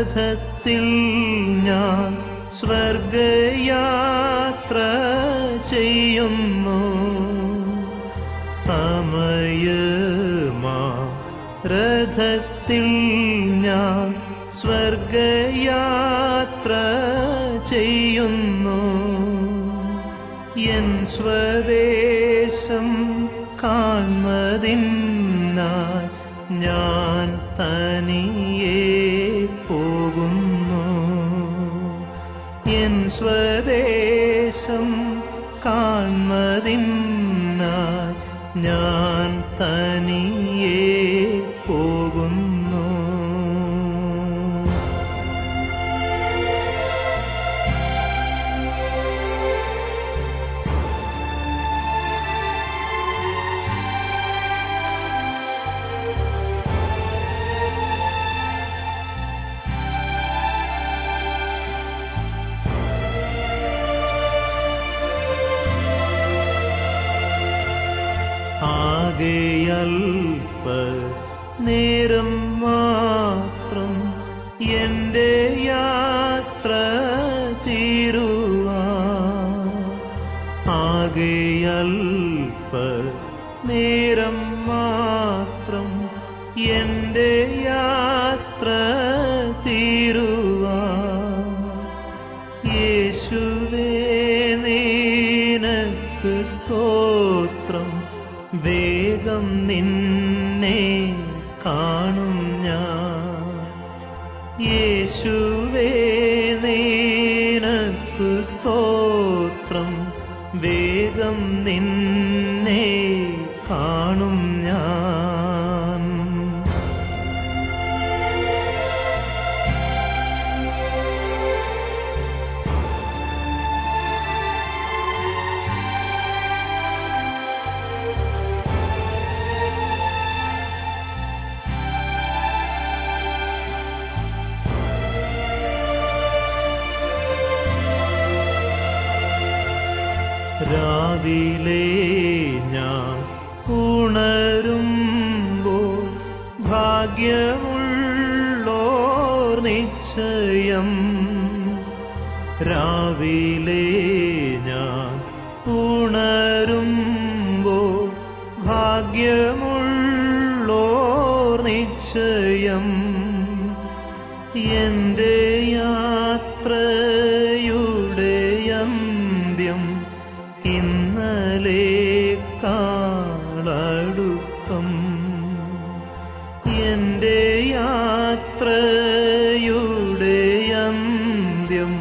രഥത്തിൽ ഞാൻ സ്വർഗയാത്ര ചെയ്യുന്നു. സമയമാ രഥത്തിൽ ഞാൻ സ്വർഗയാത്ര ചെയ്യുന്നു. എൻ സ്വദേശം കാൺമതിനായി ഞാൻ തനിയെ പോകുന്നു. എൻ സ്വദേശം കാൺമതിനായി ഞാൻ തനിയെ പോകുന്നു. ആകെയൽപ്പ നേരം മാത്രം എൻ്റെ യാത്ര തീരുവാൻ. ആകെയൽപ്പ നേരം മാത്രം എൻ്റെ യാത്ര തീരുവാൻ. യേശുവേ നിനക്ക് സ്തോത്രം, വേഗം നിന്നെ കാണും ഞാൻ. യേശുവേ നിനക്ക് സ്തോത്രം, വേഗം നിന്നെ കാണും ഞാൻ. രാവിലെ ഞാൻ ഉണരുമ്പോൾ ഭാഗ്യമുള്ളോർ നിശ്ചയം. രാവിലെ ഞാൻ ഉണരുമ്പോൾ ഭാഗ്യമുള്ളോർ നിശ്ചയം. എൻ്റെ യാത്രയുടെ അന്ത്യം ഇന്നലേക്കാളടുപ്പം. എൻ്റെ യാത്രയുടെ അന്ത്യം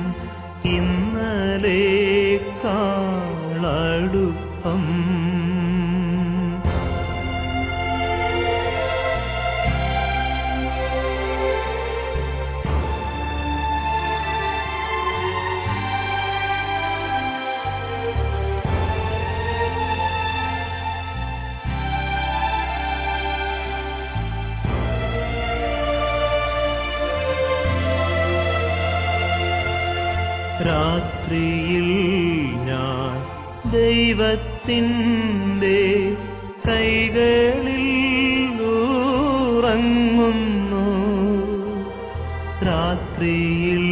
ഇന്നലേക്കാളടുപ്പം. രാത്രിയിൽ ഞാൻ ദൈവത്തിൻ്റെ കൈകളിൽ ഉറങ്ങുന്നു. രാത്രിയിൽ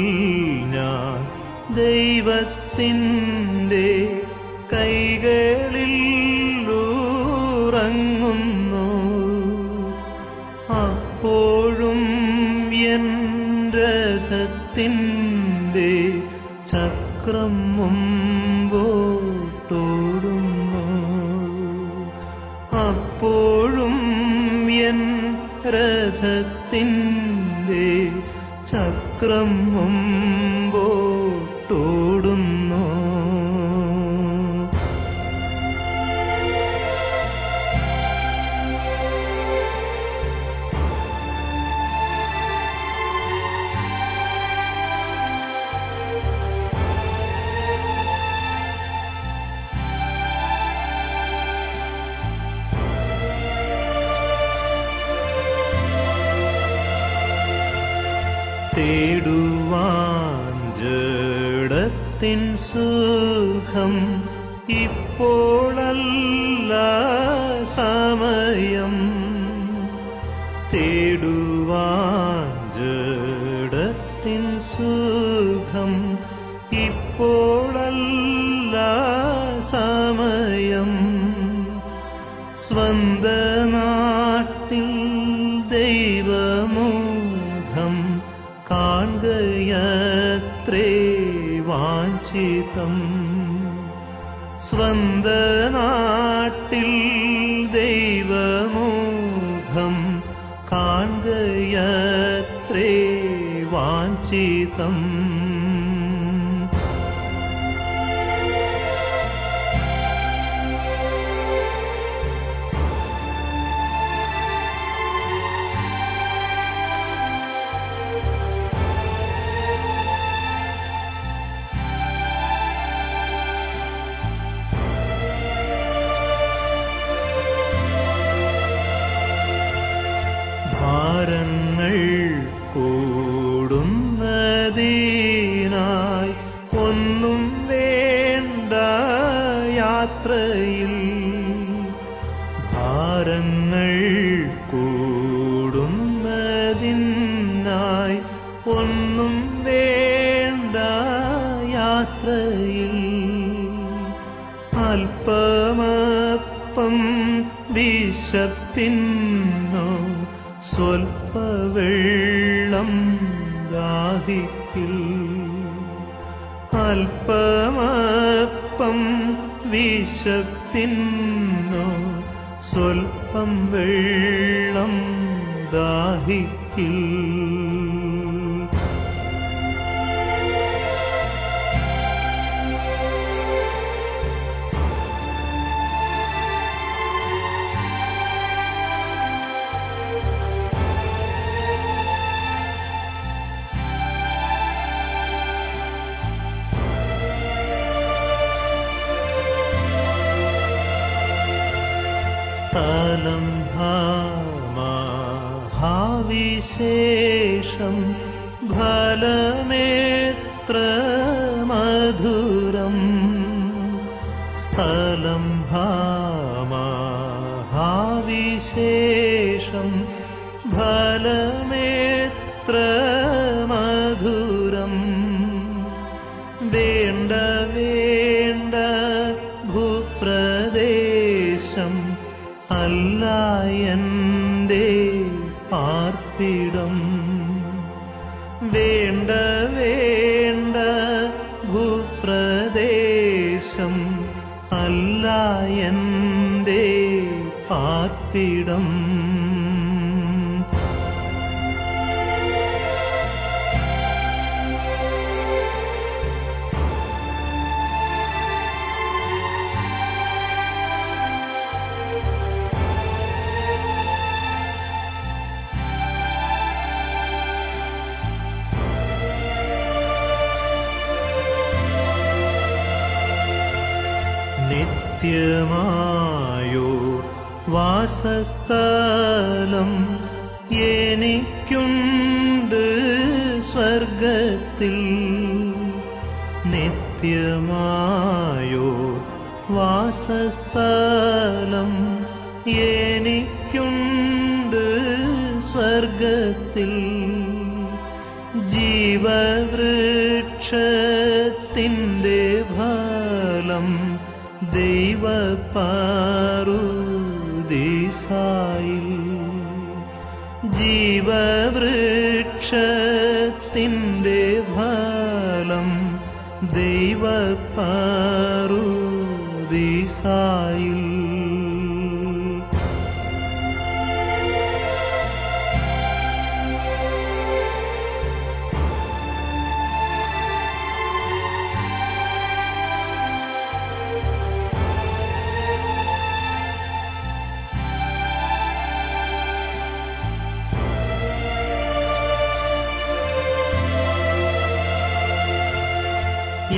ഞാൻ ദൈവത്തിൻ്റെ കൈകളിൽ ഉറങ്ങുന്നു. അപ്പോഴും എൻ രഥത്തിൻ്റെ ചക്രം മുമ്പോട്ടോടുന്നു. അപ്പോഴും എൻ രഥത്തിൻ്റെ ചക്രം മുമ്പോട്ടോടുന്നു. തേടുവാൻ ജഡത്തിൻ സുഖം ഇപ്പോഴല്ല സമയം. തേടുവാൻ ജഡത്തിൻ സ്വന്ത നാട്ടിൽ ദൈവമുഖം കാണുകയത്രേ വാഞ്ചിതം. സ്വന്ത നാട്ടിൽ ദൈവമുഖം കാണുകയത്രേ വാഞ്ചിതം. ഭാരങ്ങൾ കൂടുന്നതിനായി ഒന്നും വേണ്ട യാത്രയിൽ. ഭാരങ്ങൾ കൂടുന്നതിനായി ഒന്നും വേണ്ട യാത്രയിൽ. അല്പമപ്പം വിശപ്പിന്നോ സ്വൽപ്പ വെള്ളം ദാഹിക്കിൽ. അല്പമപ്പം വിശപ്പിന്നോ സ്വൽപ്പം വെള്ളം ദാഹിക്കിൽ. സ്ഥലം മഹാവിശേഷം ഫലമേത്ര മധുരം. സ്ഥലം മഹാവിശേഷം ഫലമേത്ര മധുരം. വേണ്ട വേണ്ട ഭൂപ്രദേശം അല്ല എൻ്റെ പാർപ്പിടം. വേണ്ട വേണ്ട ഭൂപ്രദേശം അല്ല എൻ്റെ പാർപ്പിടം. നിത്യമായോ വാസസ്ഥലം എനിക്കുണ്ട് സ്വർഗത്തിൽ. നിത്യമായോ വാസസ്ഥലം എനിക്കുണ്ട് സ്വർഗത്തിൽ. ജീവവൃക്ഷത്തിൻ്റെ ഫലം ദൈവപാറുദീസായിൽ. ജീവവൃക്ഷത്തിൻ്റെ ഫലം ദൈവപാറുദീസായിൽ.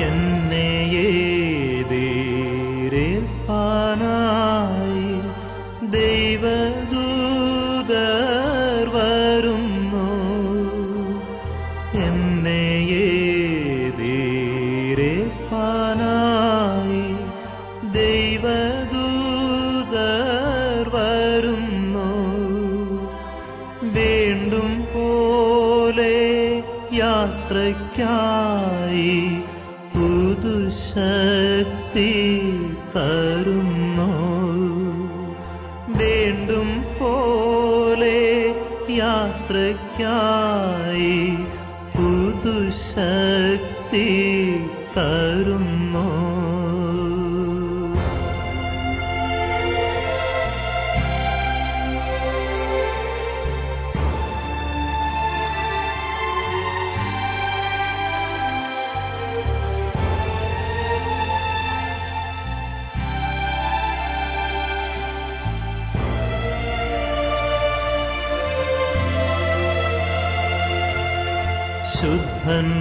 എന്നെ എതിരേൽപ്പാനായി ദൈവദൂതർ വരുന്നു. എന്നെ എതിരേൽപ്പാനായി ദൈവദൂതർ വരുന്നു. വീണ്ടും പോലെ യാത്രയ്ക്കായി പുതുശക്തി തരുന്നു. പുതുശക്തി തരുന്നു.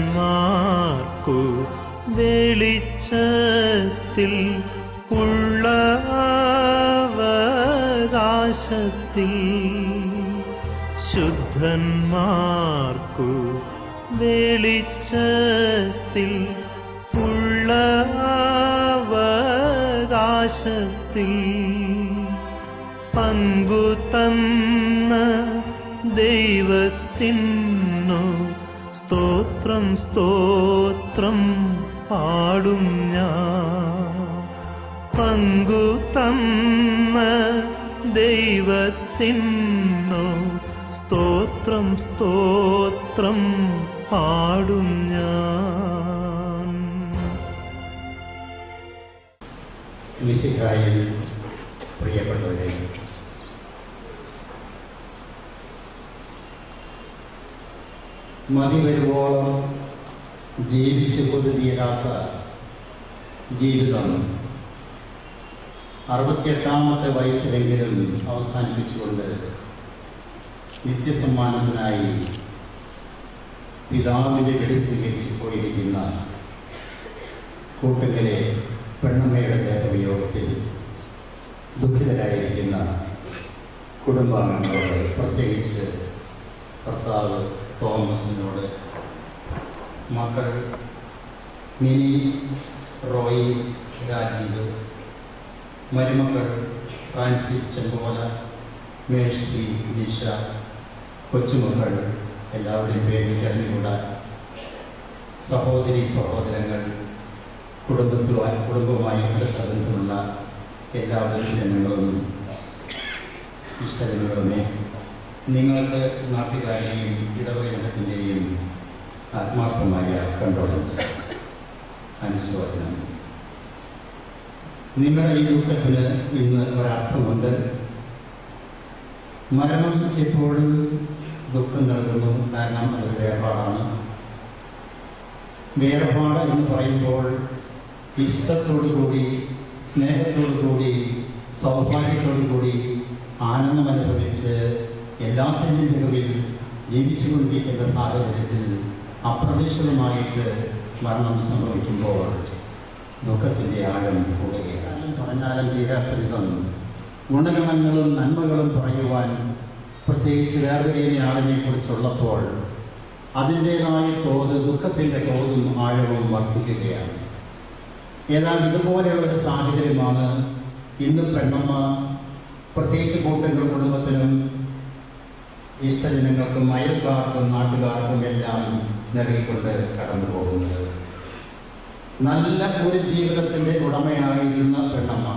ശുദ്ധന്മാർക്കു വെളിച്ചത്തിൽ ഉള്ള അവകാശത്തിൽ, ശുദ്ധന്മാർക്കു വെളിച്ചത്തിൽ ഉള്ള അവകാശത്തിൽ പങ്കു തന്ന ദൈവത്തിനു സ്തോത്രം സ്തോത്രം പാടും ഞാൻ. പങ്കു തന്ന ദൈവത്തിനു സ്തോത്രം സ്തോത്രം പാടും ഞാൻ. മിശിഹായിൽ പ്രിയപ്പെട്ടവരെ, മതി വരുവോളം ജീവിച്ചു കൊതുതീരാത്ത ജീവിതം 68-ാമത്തെ വയസ്സിലെങ്കിലും അവസാനിപ്പിച്ചുകൊണ്ട് നിത്യസമ്മാനത്തിനായി പിതാവിൻ്റെ വെടി സ്വീകരിച്ചു പോയിരിക്കുന്ന കൂട്ടുകലെ പെണ്ണമ്മയുടെ ദേഹവിയോഗത്തിൽ ദുഃഖിതരായിരിക്കുന്ന കുടുംബാംഗങ്ങളോട്, പ്രത്യേകിച്ച് ഭർത്താവ് തോമസിനോട്, മക്കൾ മിനി, റോയി, രാജീവ്, മരുമക്കൾ ഫ്രാൻസിസ്, ചെമ്പോല, മേഴ്സി, നിഷ, കൊച്ചുമക്കൾ എല്ലാവരുടെയും പേരിൽ അറിഞ്ഞുകൂടാ, സഹോദരി സഹോദരങ്ങൾ, കുടുംബവുമായി അടുത്ത ബന്ധമുള്ള എല്ലാവരുടെയും ജനങ്ങളും ഇഷ്ടജനങ്ങളുമേ, നിങ്ങൾക്ക് നാട്ടുകാരെയും ഇടവകത്തിൻ്റെയും ആത്മാർത്ഥമായ കണ്ടോളൻസ്, അനുശോചനം. നിങ്ങളുടെ ഈ ദുഃഖത്തിന് ഇന്ന് ഒരർത്ഥമുണ്ട്. മരണം എപ്പോഴും ദുഃഖം നൽകുന്നു, കാരണം അതൊരു വേർപാടാണ്. വേർപാട് എന്ന് പറയുമ്പോൾ ഇഷ്ടത്തോടു കൂടി, സ്നേഹത്തോടു കൂടി, സൗഭാഗ്യത്തോടു കൂടി ആനന്ദം അനുഭവിച്ച് എല്ലാത്തിൻ്റെ നിലവിൽ ജീവിച്ചുകൊണ്ടിരിക്കുന്ന സാഹചര്യത്തിൽ അപ്രതീക്ഷിതമായിട്ട് മരണം സംഭവിക്കുമ്പോൾ ദുഃഖത്തിൻ്റെ ആഴം കൂടുകയാണ്. പറഞ്ഞാലും തീരാത്ത വിധം ഗുണഗണങ്ങളും നന്മകളും പറയുവാൻ, പ്രത്യേകിച്ച് വേർപിരിയുന്ന ആളിനെ കുറിച്ചുള്ളപ്പോൾ അതിൻ്റേതായ തോത്, ദുഃഖത്തിൻ്റെ തോതും ആഴവും വർദ്ധിക്കുകയാണ്. ഏതാണ്ട് ഇതുപോലെയുള്ള ഒരു സാഹചര്യമാണ് ഇന്ന് പെണ്ണമ്മ പ്രത്യേകിച്ച് കൂട്ടുകാരുടെ കുടുംബത്തിനും ഇഷ്ടജനങ്ങൾക്കും അയൽക്കാർക്കും നാട്ടുകാർക്കും എല്ലാം നൽകിക്കൊണ്ട് കടന്നു പോകുന്നത്. നല്ല ഒരു ജീവിതത്തിൻ്റെ ഉടമയായിരുന്ന പെണ്ണമ്മ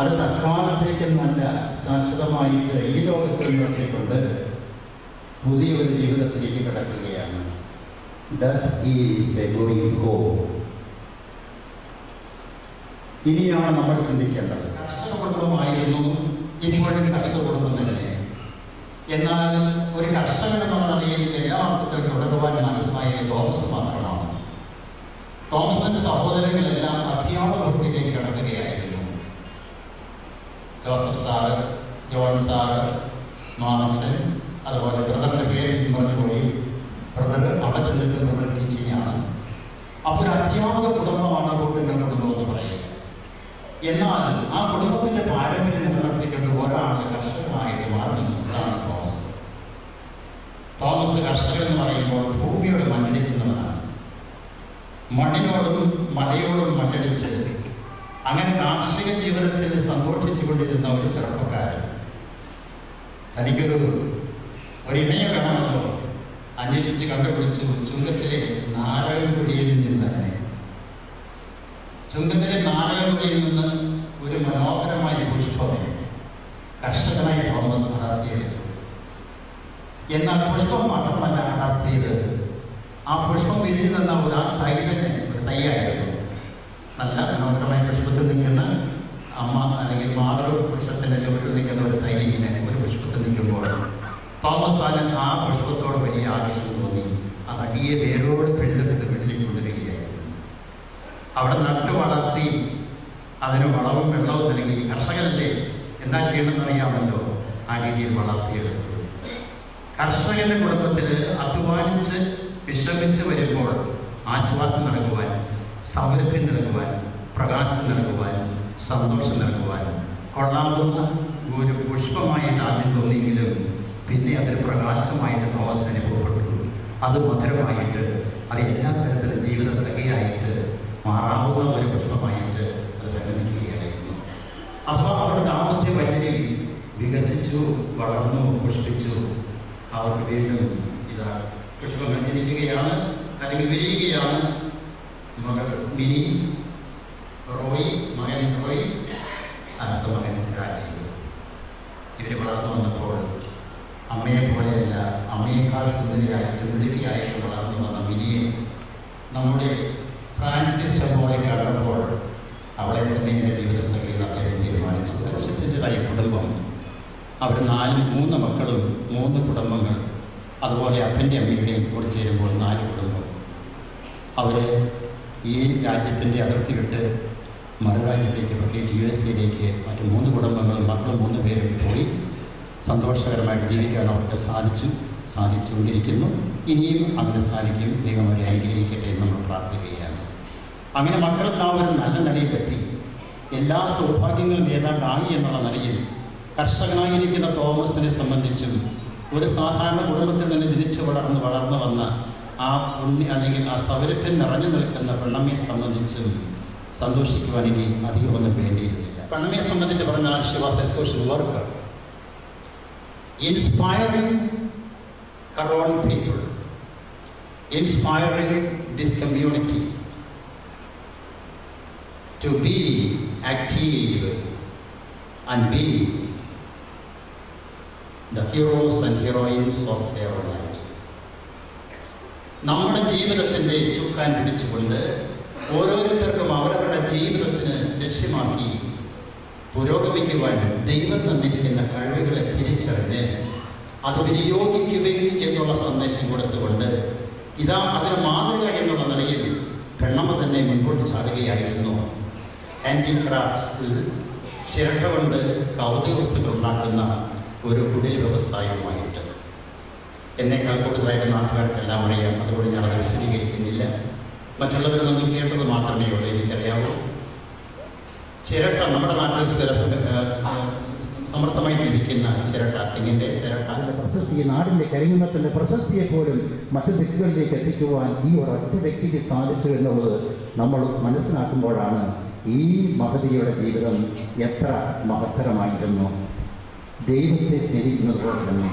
അത് തൽക്കാലത്തേക്കും നല്ല ശാശ്വതമായിട്ട് ഈ ലോകത്തിൽ നിർത്തിക്കൊണ്ട് പുതിയൊരു ജീവിതത്തിലേക്ക് കിടക്കുകയാണ്. Death is a going home. ഇനിയാണ് നമ്മൾ ചിന്തിക്കേണ്ടത്. കർഷക കുടുംബമായിരുന്നു, ഇപ്പോഴും കർഷക കുടുംബം തന്നെ. എന്നാൽ ഒരു കർഷകൻ എന്നുള്ള നിലയിൽ എല്ലാ അർത്ഥത്തിൽ തുടരുവാൻ മനസ്സായ തോമസ് മാത്രമാണ്. തോമസിന്റെ സഹോദരങ്ങളെല്ലാം അധ്യാപക വൃത്തിയിലേക്ക് കടക്കുകയായിരുന്നു. ജോസഫ് സാറ്, ജോൺ സാറ്, മാമച്ചൻ, അതുപോലെ ബ്രദറിന്റെ പേര് പറഞ്ഞുപോയി. ബ്രദർ അവിടെ ചെന്നിട്ട് ബ്രദർ ടീച്ചിങ് ആണ്. അപ്പോൾ ഒരു അധ്യാപക കുടുംബമാണ് കൂട്ടുകാരുടെ കുടുംബം എന്ന് പറയുക. എന്നാൽ ആ കുടുംബത്തിന്റെ പാരമ്പര്യം നിലനിർത്തിക്കൊണ്ട് ഒരാൾ കർഷകനായിട്ട് മാറുന്നതാണ് തോമസ്. തോമസ് കർഷകൻ എന്ന് പറയുമ്പോൾ ഭൂമിയോട് മണ്ണടിക്കുന്നവനാണ്. മണ്ണിനോടും മലയോടും മണ്ണടിച്ച് അങ്ങനെ കാർഷിക ജീവിതത്തിൽ സന്തോഷിച്ചു കൊണ്ടിരുന്ന ഒരു ചെറുപ്പക്കാരൻ തനിക്കൊരു ഇണയ വേണമെന്നോ അന്വേഷിച്ച് കണ്ടുപിടിച്ചു. ചുങ്കത്തിലെ നാരായണപുരിയിൽ നിന്ന് ഒരു മനോഹരമായ പുഷ്പം കർഷകനായി തോമസ് നടത്തിയെടുത്തു. എന്നാൽ പുഷ്പം മാത്രമല്ല അടർത്തിയത്. ആ പുഷ്പം വിരിഞ്ഞു നിന്ന ഒരു തൈ തന്നെ ഒരു തൈയായിരുന്നു. നല്ല മനോഹരമായ പുഷ്പത്തിൽ നിൽക്കുന്ന അമ്മ അല്ലെങ്കിൽ മാതൃവൃക്ഷത്തിൻ്റെ ചുവട്ടിൽ നിൽക്കുന്ന ഒരു തൈ ഇങ്ങനെ ഒരു പുഷ്പത്തിൽ നിൽക്കുമ്പോൾ തോമസ് ആലൻ ആ പുഷ്പത്തോട് വലിയ ആകർഷണം തോന്നി. അത് അടിയെ വേരോട് പിഴുതെടുത്ത് വീട്ടിലേക്ക് കൊണ്ടുവരികയായിരുന്നു. അവിടെ നട്ടു വളർത്തി അതിന് വളവും വെള്ളവും നൽകി. കർഷകനല്ലേ, എന്താ ചെയ്യണമെന്ന് അറിയാമല്ലോ, ആ രീതിയിൽ വളർത്തിയെടുത്തു. കർഷകന്റെ കുടുംബത്തിൽ അധ്വാനിച്ച് വിശ്രമിച്ച് വരുമ്പോൾ ആശ്വാസം നൽകുവാൻ, സൗരഭ്യം നൽകുവാൻ, പ്രകാശം നൽകുവാൻ, സന്തോഷം നൽകുവാൻ കൊള്ളാവുന്ന ഒരു പുഷ്പമായിട്ട് ആദ്യം തോന്നിയെങ്കിലും പിന്നെ അതൊരു പ്രകാശമായിട്ട് തോമസിന് അനുഭവപ്പെട്ടു. അത് മധുരമായിട്ട്, അത് എല്ലാ തരത്തിലും ജീവിത സഖിയായിട്ട് മാറാവുന്ന ഒരു പുഷ്പമായിട്ട് അത് പരിണമിക്കുകയായിരുന്നു. അപ്പോൾ അവിടെ ദാമ്പത്യ വൈദ്യരിൽ വികസിച്ചു, വളർന്നു, പുഷ്പിച്ചു. അവർക്ക് വീണ്ടും ഇതാ പുഷ്പങ്ങൾ ജനിക്കുകയാണ്, അല്ലെങ്കിൽ വിരിയുകയാണ്. മകൾ മിനി, റോയ്, മകൻ റോയ്, അടുത്ത മകൻ രാജീവ്. ഇവർ വളർന്നു വന്നപ്പോൾ അമ്മയെ പോലെയല്ല, അമ്മയേക്കാൾ സുന്ദരിയായിട്ട് മിടുക്കിയായിട്ട് വളർന്നു വന്ന മിനിയെ നമ്മുടെ ഫ്രാൻസിസ് പോലെ കണ്ടപ്പോൾ അവളെ തന്നെ എൻ്റെ ജീവിതസഖി അദ്ദേഹം തീരുമാനിച്ചു. ദർശത്തിൻ്റെതായ കുടുംബം, അവർ 3 മക്കളും 3 കുടുംബങ്ങൾ, അതുപോലെ അപ്പൻ്റെ അമ്മയുടെയും കൂടി ചേരുമ്പോൾ 4 കുടുംബം. അവർ ഈ രാജ്യത്തിൻ്റെ അതിർത്തി വിട്ട് മറുരാജ്യത്തേക്ക്, പ്രത്യേകിച്ച് USA മറ്റ് 3 കുടുംബങ്ങളും മക്കളും 3 പേരും പോയി സന്തോഷകരമായിട്ട് ജീവിക്കാൻ അവർക്ക് സാധിച്ചുകൊണ്ടിരിക്കുന്നു. ഇനിയും അങ്ങനെ സാധിക്കും. ദൈവം അവരെ അനുഗ്രഹിക്കട്ടെ എന്ന് നമ്മൾ പ്രാർത്ഥിക്കുകയാണ്. അങ്ങനെ മക്കളെല്ലാവരും നല്ല നിലയിലെത്തി. എല്ലാ സൗഭാഗ്യങ്ങളും ഏതാണ്ടായി എന്നുള്ള നിലയിൽ കർഷകനായിരിക്കുന്ന തോമസിനെ സംബന്ധിച്ചും ഒരു സാധാരണ കുടുംബത്തിൽ നിന്ന് ജനിച്ച് വളർന്നു വന്ന ആ അല്ലെങ്കിൽ ആ സൗരഭ്യം നിറഞ്ഞു നിൽക്കുന്ന പെണ്ണമ്മയെ സംബന്ധിച്ചും സന്തോഷിക്കുവാൻ ഇനി അധികമൊന്നും വേണ്ടിയിരുന്നില്ല. പെണ്ണമ്മയെ സംബന്ധിച്ച് പറഞ്ഞാൽ she was A social worker, inspiring her own people, inspiring this community to be active and be the heroes and heroines of their lives. നമ്മുടെ ജീവിതത്തിൻ്റെ ചുക്കാൻ പിടിച്ചുകൊണ്ട് ഓരോരുത്തർക്കും അവരവരുടെ ജീവിതത്തിന് ലക്ഷ്യമാക്കി പുരോഗമിക്കുവാൻ ദൈവം തന്നിരിക്കുന്ന കഴിവുകളെ തിരിച്ചറിഞ്ഞ് അത് വിനിയോഗിക്കുവിൻ എന്നുള്ള സന്ദേശം കൊടുത്തുകൊണ്ട് ഇതാ അതിന് മാതൃക എന്നുള്ള നിലയിൽ പെണ്ണമ്മ തന്നെ മുൻപോട്ട് ചാടുകയായിരുന്നു. ഹാൻഡിക്രാഫ്റ്റ്സിൽ ചിരട്ട കൊണ്ട് കൗതുക വസ്തുക്കൾ ഉണ്ടാക്കുന്ന ഒരു കുടിൽ വ്യവസായവുമായിട്ട്. എന്നേക്കാൾ കൂടുതലായിട്ട് നാട്ടുകാർക്കെല്ലാം അറിയാം, അതുകൊണ്ട് ഞാനത് വിശദീകരിക്കുന്നില്ല. മറ്റുള്ളവരിൽ നിന്നും കേട്ടത് മാത്രമേ ഉള്ളൂ എനിക്കറിയാവൂ. ചിരട്ട നമ്മുടെ നാട്ടിൽ സമൃദ്ധമായി ലഭിക്കുന്ന ചിരട്ട, തെങ്ങിൻ്റെ ചിരട്ട, പ്രശസ്തി, നാടിൻ്റെ കരിങ്കുന്നത്തിൻ്റെ പ്രശസ്തിയെ പോലും മറ്റു ദിക്കുകളിലേക്ക് എത്തിക്കുവാൻ ഈ ഒരൊറ്റ വ്യക്തിക്ക് സാധിച്ചു എന്നുള്ളത് നമ്മൾ മനസ്സിലാക്കുമ്പോഴാണ് ഈ മഹതിയുടെ ജീവിതം എത്ര മഹത്തരമായിരുന്നു. ദൈവത്തെ സ്നേഹിക്കുന്നത് പോലെ തന്നെ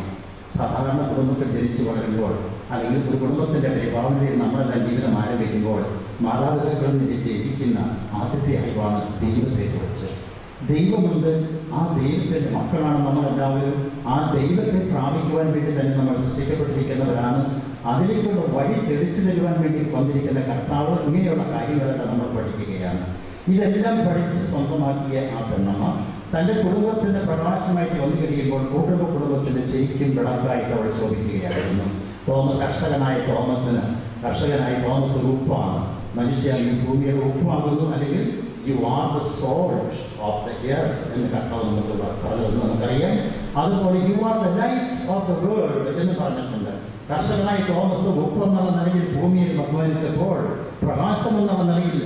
സാധാരണ കുടുംബത്തിൽ ജനിച്ചു വളരുമ്പോൾ, അല്ലെങ്കിൽ ഒരു കുടുംബത്തിൻ്റെ പരിഭാവനയിൽ നമ്മളെല്ലാം ജീവിതം ആരംഭിക്കുമ്പോൾ മാതാപിതാക്കളിൽ നിന്ന് ലഭിക്കുന്ന ആദ്യത്തെ അറിവാണ് ദൈവത്തെക്കുറിച്ച്. ദൈവമുണ്ട്, ആ ദൈവത്തിൻ്റെ മക്കളാണ് നമ്മളെല്ലാവരും. ആ ദൈവത്തെ പ്രാപിക്കുവാൻ വേണ്ടി തന്നെ നമ്മൾ സൃഷ്ടിക്കപ്പെട്ടിരിക്കുന്നവരാണ്. അതിലേക്കുള്ള വഴി തെളിച്ചു തരുവാൻ വേണ്ടി വന്നിരിക്കുന്ന കർത്താവ്. ഇങ്ങനെയുള്ള കാര്യങ്ങളെല്ലാം നമ്മൾ പഠിക്കുകയാണ്. ഇതെല്ലാം പഠിച്ച് സ്വന്തമാക്കിയ ആ പെണ്ണമ്മ തൻ്റെ കുടുംബത്തിൻ്റെ പ്രകാശമായിട്ട് വന്നു കഴിയുമ്പോൾ കുടുംബത്തിൻ്റെ ശരിക്കും വിളക്കായിട്ട് അവൾ ശോഭിക്കുകയായിരുന്നു. കർഷകനായ തോമസ് ഉപ്പാണ്. മനുഷ്യ ഈ ഭൂമിയുടെ ഉപ്പാകുന്നു, അല്ലെങ്കിൽ you are the salt of the earth എന്ന് കർത്താവ് നമുക്ക് പറഞ്ഞതെന്ന് നമുക്കറിയാം. അതുപോലെ you are the light of the world എന്ന് പറഞ്ഞിട്ടുണ്ട്. കർഷകനായ തോമസ് ഉപ്പ് എന്നുള്ള നിലയിൽ ഭൂമിയിൽ അധ്വാനിച്ചപ്പോൾ പ്രകാശം എന്നുള്ള നിലയിൽ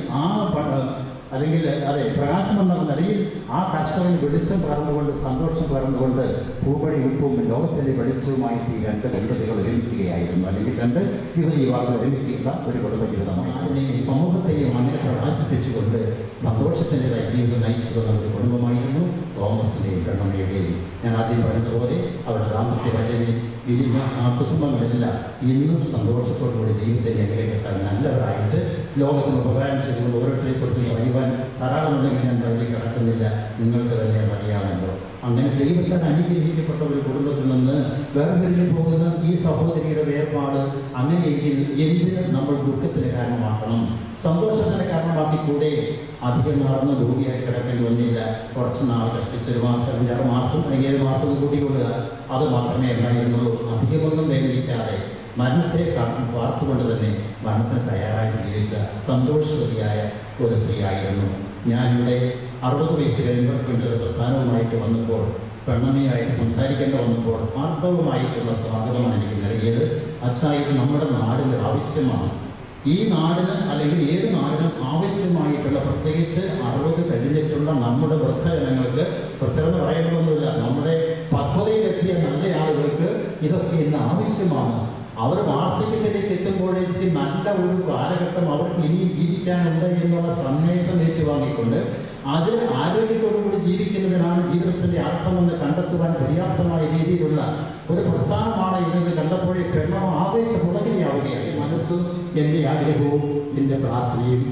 പ്രകാശം എന്നുള്ള നിലയിൽ ആ കർഷകന് വെളിച്ചം പകർന്നുകൊണ്ട്, സന്തോഷം പകർന്നുകൊണ്ട് ഭൂപടി ഉപ്പും ലോകത്തിൻ്റെ വെളിച്ചവുമായിട്ട് ഈ 2 ദമ്പതികൾ ഒരുമിക്കുകയായിരുന്നു. അല്ലെങ്കിൽ 2 യുവതിയുവാക്കൾ ഒരുമിക്കുക ഒരു കുടുംബ ജീവിതമാണ്. അതിനെയും സമൂഹത്തെയും അങ്ങനെ പ്രകാശിപ്പിച്ചുകൊണ്ട് സന്തോഷത്തിൻ്റെതായ ജീവിതം നയിച്ചു വന്ന ഒരു കുടുംബമായിരുന്നു തോമസിൻ്റെയും പെണ്ണമ്മയുടെയും. ഞാൻ ആദ്യം പറഞ്ഞതുപോലെ അവരുടെ ദാമ്പത്യ വരവിൽ വിരിഞ്ഞ ആ കുസുമങ്ങളെല്ലാം ഇന്നും സന്തോഷത്തോടുകൂടി ദൈവത്തെ അനുഗ്രഹിക്കാൻ നല്ലവരായിട്ട് ലോകത്തിന് ഉപകാരം ചെയ്തുകൊണ്ട് ഓരോരുത്തരെക്കുറിച്ചും പറയുവാൻ ധാരാളമുണ്ടെങ്കിൽ ഞാൻ അതിലേക്ക് കടക്കുന്നില്ല. നിങ്ങൾക്ക് തന്നെ അറിയാമല്ലോ. അങ്ങനെ ദൈവത്താൽ അനുഗ്രഹിക്കപ്പെട്ട ഒരു കുടുംബത്തിൽ നിന്ന് വേർപിരിഞ്ഞു പോകുന്ന ഈ സഹോദരിയുടെ വേർപാട് അങ്ങനെയെങ്കിൽ എന്തിന് നമ്മൾ ദുഃഖത്തിന് കാരണമാക്കണം? സന്തോഷത്തിന് കാരണമാക്കിക്കൂടെ? അധികം നാളൊന്നും രോഗിയായി കിടക്കേണ്ടി വന്നില്ല. കുറച്ച് നാൾ കഴിച്ച് 1 മാസം 5-6 മാസം 7 മാസം കൂട്ടിക്കൊള്ളുക, അത് മാത്രമേ ഉണ്ടായിരുന്നുള്ളൂ. അധികമൊന്നും വേദനിക്കാതെ മരണത്തെ വാർത്തുകൊണ്ട് തന്നെ മരണത്തിന് തയ്യാറായിട്ട് ജീവിച്ച സന്തോഷവതിയായ ഒരു സ്ത്രീയായിരുന്നു. ഞാനിവിടെ 60 വയസ്സ് കഴിയുമ്പോൾ ഒരു പ്രസ്ഥാനവുമായിട്ട് വന്നപ്പോൾ, പെണ്ണമ്മയായിട്ട് സംസാരിക്കേണ്ട വന്നപ്പോൾ ആർദ്രവുമായിട്ടുള്ള സ്വാഗതമാണ് എനിക്ക് നൽകിയത്. അച്ഛാ, ഇത് നമ്മുടെ നാടിന് ആവശ്യമാണ്. ഈ നാടിന് അല്ലെങ്കിൽ ഏത് നാടിനും ആവശ്യമായിട്ടുള്ള, പ്രത്യേകിച്ച് 60 കഴിഞ്ഞിട്ടുള്ള നമ്മുടെ വൃദ്ധജനങ്ങൾക്ക്, വൃദ്ധരെന്ന് പറയണമെന്നില്ല, നമ്മുടെ പക്വതയിലെത്തിയ നല്ല ആളുകൾക്ക് ഇതൊക്കെ ഇന്ന് ആവശ്യമാണ്. അവർ വാർദ്ധക്യത്തിലേക്ക് എത്തുമ്പോഴേക്ക് നല്ല ഒരു കാലഘട്ടം അവർക്ക് ഇനിയും ജീവിക്കാനുണ്ട് എന്നുള്ള സന്ദേശം ഏറ്റുവാങ്ങിക്കൊണ്ട് അതിൽ ആരോഗ്യത്തോടുകൂടി ജീവിക്കുന്നതിനാണ് ജീവിതത്തിൻ്റെ അർത്ഥമെന്ന് കണ്ടെത്തുവാൻ പര്യാപ്തമായ രീതിയിലുള്ള ഒരു പ്രസ്ഥാനമാണ് ഇതെന്ന് കണ്ടപ്പോഴേ പെണ്ണോ ആവേശപുളകിനിയാവുകയായി. മനസ്സും എൻ്റെ ആഗ്രഹവും എൻ്റെ പ്രാർത്ഥനയും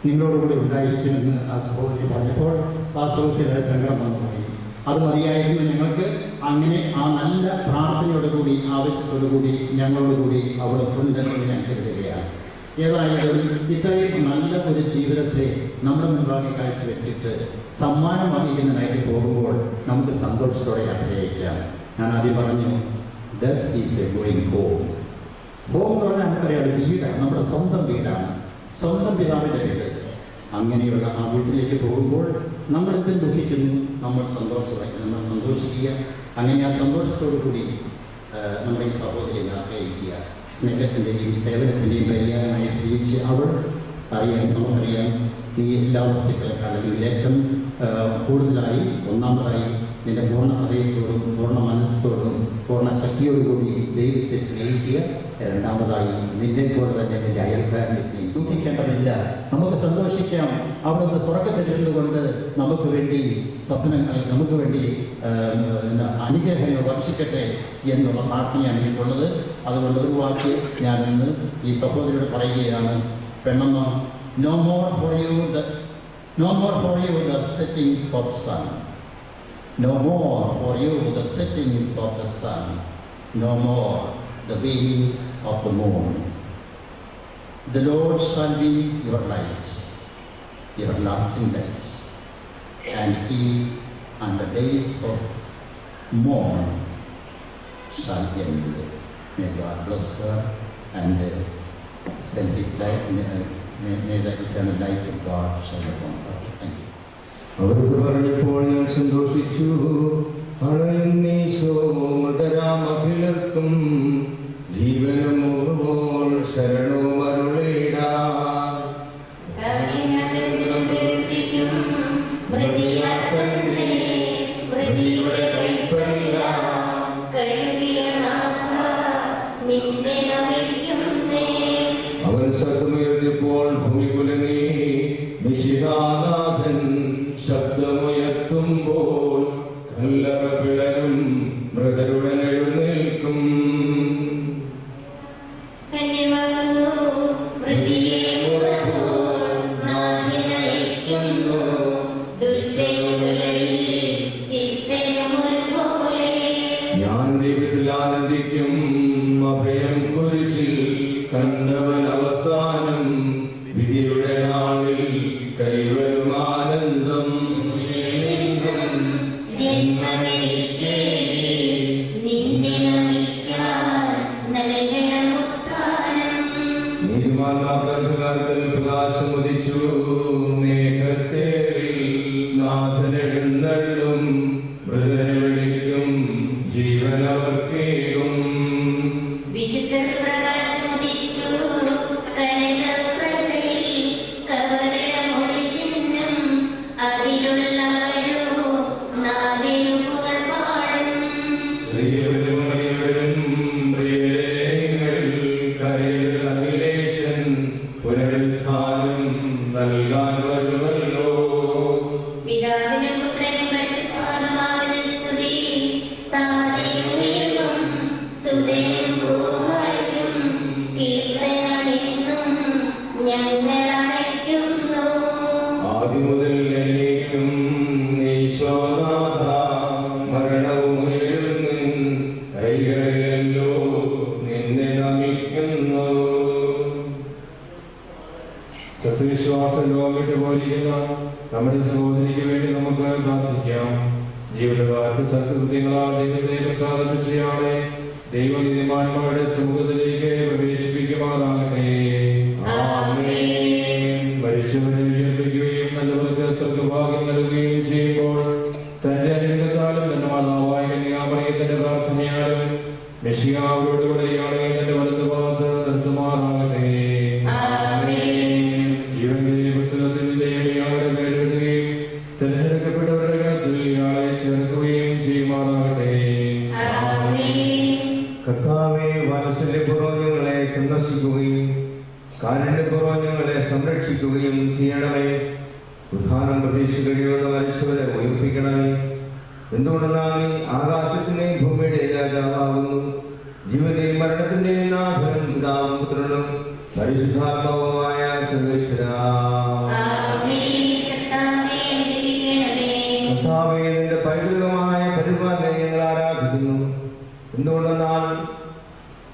നിങ്ങളോടുകൂടി ഉണ്ടായിരിക്കുമെന്ന് ആ സഹോദരി പറഞ്ഞപ്പോൾ വാസ്തവത്തിൽ സങ്കടം വന്നുപോയി. അത് മതിയായിരുന്നു ഞങ്ങൾക്ക്. അങ്ങനെ ആ നല്ല പ്രാർത്ഥനയോടുകൂടി ആവേശത്തോടുകൂടി ഞങ്ങളോടുകൂടി അവിടെ ഉണ്ടെന്ന് ഞാൻ കരുതുകയാണ്. ഏതായാലും ഇത്രയും നല്ല ഒരു ജീവിതത്തെ നമ്മുടെ മുൻപാകെ കാഴ്ചവെച്ചിട്ട് സമ്മാനം വാങ്ങിക്കുന്നതിനായിട്ട് പോകുമ്പോൾ നമുക്ക് സന്തോഷത്തോടെ യാത്ര ചെയ്യിക്കാം. ഞാൻ ആദ്യം പറഞ്ഞു, death is A going home. Home എന്ന് പറഞ്ഞാൽ നമുക്കറിയാം, വീടാണ്, നമ്മുടെ സ്വന്തം വീടാണ്, സ്വന്തം പിതാവിൻ്റെ വീട്. അങ്ങനെയുള്ള ആ വീട്ടിലേക്ക് പോകുമ്പോൾ നമ്മളെന്തും ദുഃഖിക്കുന്നു, നമ്മൾ സന്തോഷിക്കുക. അങ്ങനെ ആ സന്തോഷത്തോടു കൂടി നമ്മുടെ ഈ സഹോദരി യാത്ര ചെയ്യുക. സ്നേഹത്തിൻ്റെയും സേവനത്തിൻ്റെയും പര്യായമായിട്ട് ജീവിച്ച് അവൾ നമുക്കറിയാം, ഈ എല്ലാ വസ്തുക്കളെക്കാളും ഏറ്റവും കൂടുതലായി ഒന്നാമതായി നിന്റെ പൂർണ്ണ ഹൃദയത്തോടും പൂർണ്ണ മനസ്സോടും പൂർണ്ണ ശക്തിയോടുകൂടി ദൈവത്തെ സ്നേഹിക്കുക. രണ്ടാമതായി നിന്നെ പോലെ തന്നെ നിന്റെ അയൽക്കാരനെ സ്നേഹിക്കുക. ദുഃഖിക്കേണ്ടതില്ല, നമുക്ക് സന്തോഷിക്കാം. അവിടുന്ന് സ്വർഗത്തിലിരുന്നു കൊണ്ട് നമുക്ക് വേണ്ടി സ്വപ്നങ്ങൾ, നമുക്ക് വേണ്ടി അനുഗ്രഹങ്ങൾ വർഷിക്കട്ടെ എന്നുള്ള പ്രാർത്ഥനയാണ് എനിക്കുള്ളത്. അതുകൊണ്ട് ഒരു വാക്ക് ഞാൻ ഇന്ന് ഈ സഹോദരിയോട് പറയുകയാണ്. പെണ്ണെന്നോ, no more for you the settings of sun. No more for you the settings of the sun. No more the waves of the moon. The Lord shall be your light, your lasting light, and He and the days of mourn shall end. May God bless her and send His light. May the eternal light of God shine upon her. Thank you. അവർക്ക് പറഞ്ഞപ്പോൾ ഞാൻ സന്തോഷിച്ചു. അളയുന്നീശോ മതരാമഖിലർക്കും ജീവനമോൾ ശരണവും അരുളിടാ. അവൻ ശബ്ദമുയർത്തിയപ്പോൾ ഭൂമി കുലുങ്ങി. മിശിഹാനാഥൻ ശബ്ദമുയർത്തുമ്പോൾ കല്ലറ പിളരും, മൃതരുടൻ എഴുന്നേൽക്കും. ഞാൻ ദൈവത്തിൽ ആനന്ദിക്കും. അഭയം കുരിശിൽ കണ്ടവൻ അവസാനം, വിധിയുടെ നാളിൽ കൈവരും ആനന്ദം. നീതിമാന്മാർക്കന്ധകാരത്തിൽ പ്രകാശമുദിച്ചു. മേഘത്തേരിൽ നാഥനെഴുന്നള്ളും, മൃതനെ വിളിക്കും, ജീവനവർക്കേകും. പുനരുത്ഥാനം നൽകാൻ വരുമല്ലോ. ആദ്യം മുതൽ കൈകളിലല്ലോ നിന്നെ നമിക്കുന്നു. സത്യവിശ്വാസം ലോകത്തെ പോലിരിക്കുന്ന നമ്മുടെ സഹോദരിക്ക് വേണ്ടി നമുക്ക് പ്രാർത്ഥിക്കാം. ജീവിതകാലത്ത് സത്യകൃത്യങ്ങളാൽ ദൈവത്തെ പ്രസാദിപ്പിച്ചയാളെ ദൈവനീതിമാന്മാരുടെ സമൂഹത്തിലേക്ക് പ്രവേശിപ്പിക്കുമാറാകട്ടെ. മരിച്ചവരെ ഉയർപ്പിക്കുകയും നല്ലവർക്ക് സ്വർഗ്ഗഭാഗ്യം നൽകുകയും ചെയ്യുമ്പോൾ തന്റെ അനുഗ്രഹത്താലും തന്റെ മാതാവായ കന്യാമറിയത്തിന്റെ പ്രാർത്ഥനയാലും മെശിഹായോടുകൂടെ ഇയാളെ തന്റെ വലതുഭാഗത്ത് നിർത്തുമാറാകട്ടെ. ജീവന്റെ പുസ്തകത്തിൽ ഇയാളുടെ പേരെഴുതുകയും തിരഞ്ഞെടുക്കപ്പെട്ടവരുടെ കാര്യത്തിൽ ഇയാളെ ചേർക്കുകയും ചെയ്യുമാറാകട്ടെ. കർത്താവേ, വാത്സല്യപൂർവ്വം ഞങ്ങളെ സന്ദർശിക്കുകയും കാരുണ്യപൂർവ്വം ഞങ്ങളെ സംരക്ഷിക്കുകയും ചെയ്യണമേ. ഉദ്ധാനം പ്രതീക്ഷ കഴിയുന്ന മനുഷ്യരെ ഉയർപ്പിക്കണമേ. എന്തുകൊണ്ടെന്നാൽ നീ ആകാശത്തിന്റെയും ഭൂമിയുടെയും രാജാവാകുന്നു. ജീവന്റെയും മരണത്തിന്റെയും നാഥനും പിതാവും പുത്രനും പരിശുദ്ധാത്മാവുമായ സർവേശ്വരാ. കർത്താവേ, നിന്റെ പൈതൃകമായ പരിപാലനയെ ഞങ്ങൾ ആരാധിക്കുന്നു. എന്തുകൊണ്ടെന്നാൽ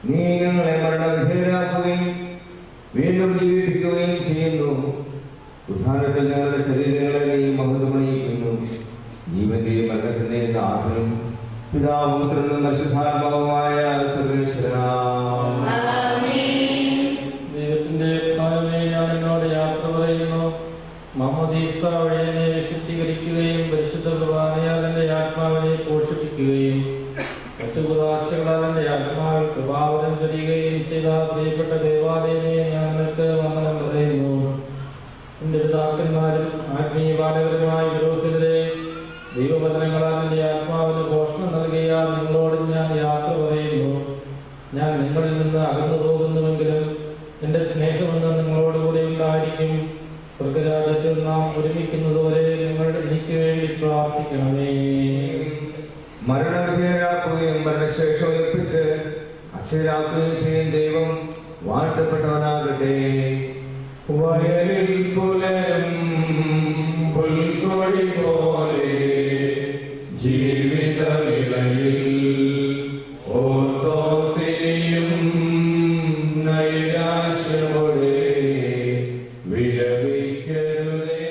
നീ ഞങ്ങളെ മരണവിധേയരാക്കുകയും വീണ്ടും ജീവിപ്പിക്കുകയും ചെയ്യുന്നു. ഉദ്ധാനത്തിൽ ഞങ്ങളുടെ ശരീരങ്ങളെ നീ മഹത്വമണിയിക്കുന്നു. ജീവന്റെയും മരണത്തിന്റെയും നാഥനും പിതാവും പുത്രനും പരിശുദ്ധാത്മാവുമായ സർവേശ്വരാ. ദൈവത്തിന്റെ ഞാൻ എന്നോട് യാത്ര പറയുന്നു. മഹദീസ വഴി എന്നെ വിശുദ്ധീകരിക്കുകയും പരിശുദ്ധ കുർബാനയാൽ എന്റെ ആത്മാവിനെ പോഷിപ്പിക്കുകയും മറ്റു ഉദാശകളാൽ എന്റെ ആത്മാവിൽ കൃപാവരം ചൊരിയുകയും ചെയ്ത പ്രിയപ്പെട്ട ദേവാലയമേ, ഞാൻ നിനക്ക് വന്ദനം പറയുന്നു. എന്റെ പിതാക്കന്മാരും ആത്മീയ ബാലകരുമായ പുരോഹിതരെ, ദൈവവചനങ്ങളാൽ എന്റെ ആത്മാവിന് പോഷണം നൽകിയ നിങ്ങളോട് ഞാൻ യാത്ര പറയുന്നു. ഞാൻ നിങ്ങളിൽ നിന്ന് അകന്നു പോകുന്നുവെങ്കിലും എന്റെ സ്നേഹമെന്ന് നിങ്ങളോടുകൂടി ഉണ്ടായിരിക്കും. സ്വർഗരാജ്യത്തിൽ നാം ഒരുമിക്കുന്നതുവരെ നിങ്ങൾ എനിക്ക് വേണ്ടി പ്രാർത്ഥിക്കണമേ. മരണവിധേയരാക്കുകയും മരണശേഷം ഉയർപ്പിച്ച് അക്ഷരാക്കുകയും ചെയ്യും ദൈവം വാഴ്ത്തപ്പെട്ടവനാകട്ടെ. വയലിൽ പുലരും പുൽക്കൊടി പോലെ ജീവിതനിലയിൽ ഓർത്തോത്തിരിയും നൈരാശ്യമോടെ വിലപിക്കരുതേ.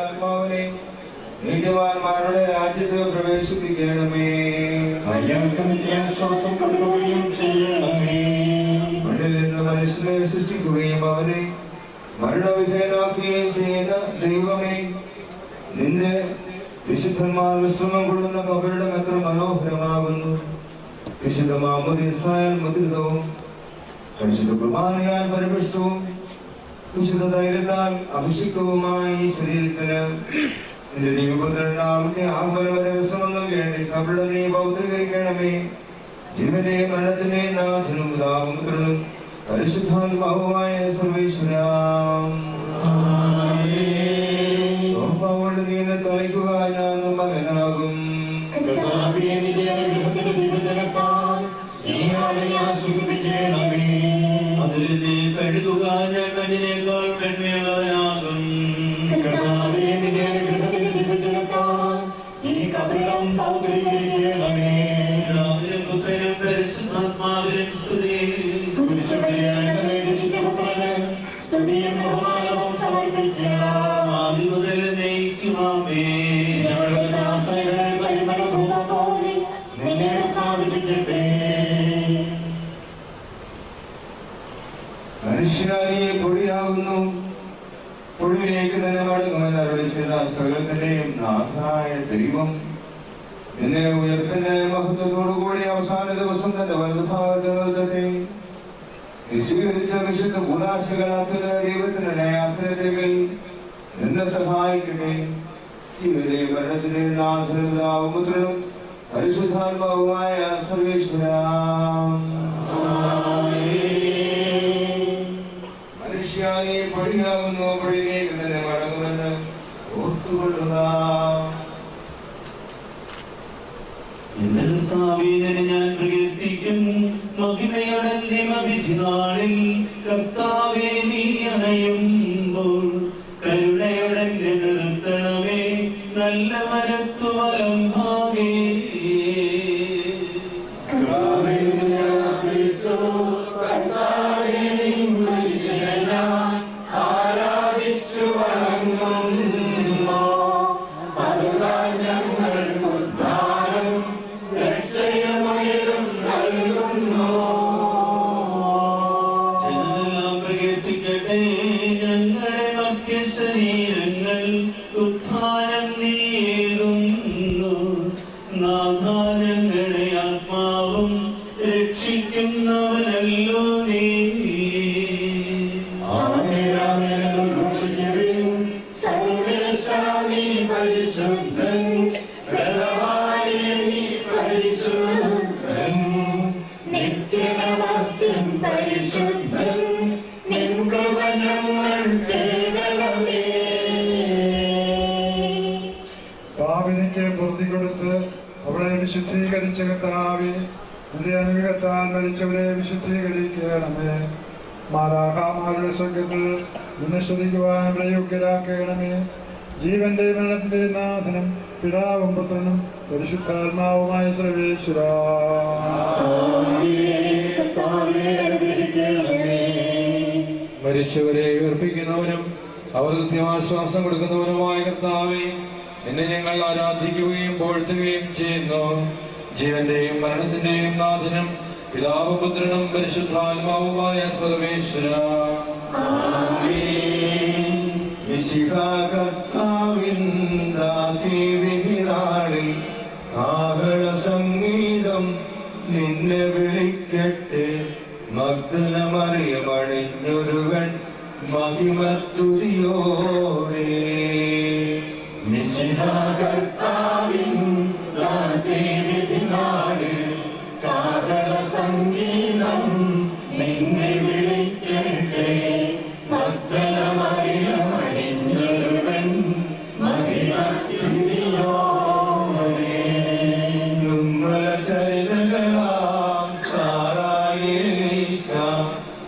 ആത്മാവിനെ നീതിമാന്മാരുടെ രാജ്യത്ത് പ്രവേശിപ്പിക്കണമേ. ശ്വാസം കൊടുക്കുകയും ചെയ്യണമേ. മണ്ണിൽ നിന്ന് മനുഷ്യനെ സൃഷ്ടിക്കുകയും അവനെ മരണവിധേയനാക്കുകയും ചെയ്യുന്ന ദൈവമേ, നിന്റെ വിശുദ്ധന്മാർ വിശ്രമം കൊള്ളുന്ന കബറിടം എത്ര മനോഹരമാകുന്നു. വിശുദ്ധ മാമോദീസായാൽ മുദ്രിതവും പരിശുദ്ധ കുർബാനയാൽ പരിപുഷ്ടവും വിശുദ്ധ തൈലത്താൽ അഭിഷിക്തവുമായി ശരീരത്തിന് നിന്റെ ദൈവപുത്രനാമത്തെ ആഹ്വാനം വരെ വിശ്രമം നൽകേണ്ടി കബറിടം നീ പൗത്രീകരിക്കണമേ. ജീവന്റെയും മരണത്തിന്റെയും നാഥനും പിതാവും പുത്രനും പരിശുദ്ധാത്മാവുമായ സർവേശ്വരാ. സ്വഭാവം നീ തളിക്കുക, ഞാൻ മകനാകും. അതിൽ നീ കഴുകുക, ഞാൻ അതിനേക്കാൾ പെൺമയുള്ളവനാകും. ഈ കബറിടം പൗത്രീകരിക്കണമേ. പുത്രനും പരിശുദ്ധാത്മാവിനും സ്തുതി. പുരുഷനെ രക്ഷിച്ച പുത്രന് സ്തുതിയും ഒടുവിലേക്ക് തന്നെ മടങ്ങുമെന്ന് അരുളി ചെയ്ത സകലത്തിന്റെയും നാഥനായ ദൈവം നിന്നെ ഉയർപ്പിന്റെ മഹത്വത്തോടുകൂടി അവസാന ദിവസം തന്റെ വലതുഭാഗത്ത് നിർത്തട്ടെ. വിശീകരിച്ച വിശുദ്ധ കൂദാശകളാത്തുന്ന ദൈവത്തിന്റെ ന്യായാസനത്തിൽ നിന്നെ സഹായിക്കട്ടെ. ജീവന്റെയും മരണത്തിന്റെയും നാഥനും പിതാവും പുത്രനും പരിശുദ്ധാത്മാവുമായ സർവേശ്വരാ, മനുഷ്യായി പൊടിയാകുന്നു, പൊടിയിലേക്ക് തന്നെ മടങ്ങുമെന്ന് ഓർത്തുകൊള്ളുക. ഞാൻ പ്രകീർത്തിക്കും മഹിമയുടെ അന്തിമവിധി നാളിൽ. കർത്താവേ, നീ അണയുമ്പോൾ കരുണയുടെ നിർത്തണമേ, നല്ല വരത്തു വലം ഭാഗേ. ആരാധിച്ചു വണങ്ങുന്നു, രക്ഷയുമയിലും നൽകുന്നു. ജനമെല്ലാം പ്രകീർത്തിക്കട്ടെ ഞങ്ങളുടെ മധ്യശരീരങ്ങൾ ഉത്ഥാനം നീങ്ങുന്നു. നാഥ, ഞങ്ങളുടെ ആത്മാവും രക്ഷിക്കുന്നവനല്ലോ നീ. പരിശുദ്ധൻ, ബലവാനേ നീ പരിശുദ്ധൻ, നിത്യനമർത്യൻ പരിശുദ്ധൻ, നിൻ കൃപ ഞങ്ങൾ തേടണമേ. പാപിനിക്ക് പൊറുതി കൊടുത്ത് അവളെ വിശുദ്ധീകരിച്ച കർത്താവേ, നിന്റെ അനുഗ്രഹത്താൽ മരിച്ചവരെ വിശുദ്ധീകരിക്കണമേ. മാലാഖമാരുടെ സ്വർഗ്ഗത്തിൽ നിന്നെ സ്തുതിക്കുവാൻ പ്രയോഗ്യരാക്കണമേ. ജീവന്റെ മരണത്തിന്റെ നാഥനും പിതാവും പുത്രനും പരിശുദ്ധാത്മാവുമായ സർവേശ്വരാ, മരിച്ചവരെ ഉയർപ്പിക്കുന്നവനും അവർ കൃത്യമാശ്വാസം കൊടുക്കുന്നവനുമായ കർത്താവേ, നിന്നെ ഞങ്ങൾ ആരാധിക്കുകയും പുകഴ്ത്തുകയും ചെയ്യുന്നു. ജീവന്റെയും മരണത്തിന്റെയും നാഥനും പിതാവും പുത്രനും പരിശുദ്ധാത്മാവുമായ സർവേശ്വരാ, കർത്താവിൻ ദാസീവിഹിനാളിൽ ആഹള സംഗീതം നിന്നെ വിളിക്കട്ടെ. മഗ്ദല മറിയമണിഞ്ഞൊരുവൻ മഹിമത്തുതിയോടെ. കർത്താവിൻ ദാസീവിധിനാളിൽ കാഹള സംഗീതം നിന്നെ വിളിക്കട്ടെ. മഗ്ദല മറിയമണിഞ്ഞൊരുവൻ മഹിമത്തുതിയോടെ. നിർമ്മല ചരിതകളാം സാറായേലീശ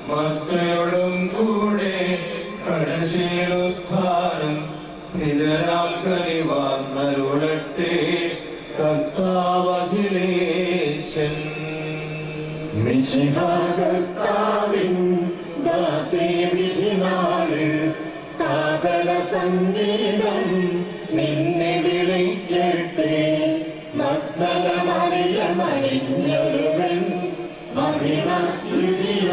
മക്കളോടും കൂടെ കടശീലുദ്ധാനം നിലരാക്കലിവാർന്നരുളട്ടെ കർത്താവഖിലേശൻ. കർത്താവിൻ ദാസീവിധിനാളിൽ കാഹള സംഗീതം നിന്നെ വിളിക്കട്ടെ. മഗ്ദല മറിയമണിഞ്ഞൊരുവൻ മഹിമത്തുതിയോടെ.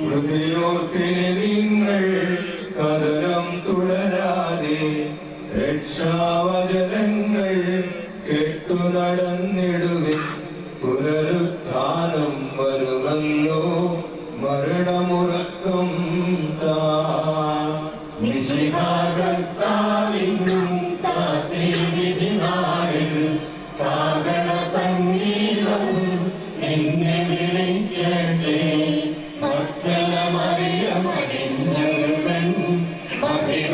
ഹൃദയോർക്കിന് നിങ്ങൾ കതരം തുടരാതെ രക്ഷാവചനങ്ങൾ കേട്ടു നടന്നിടുവിൻ. പുനരുത്ഥാനം വരുമല്ലോ, മരണമുറക്കം കർത്താവിൻ ദാസീവിധിനാളിൽ കാഹള സംഗീതം നിന്നെ വിളിക്കട്ടെ. മഗ്ദല മറിയമണിഞ്ഞൊരുവൻ മഹിമത്തുതിയോടെ.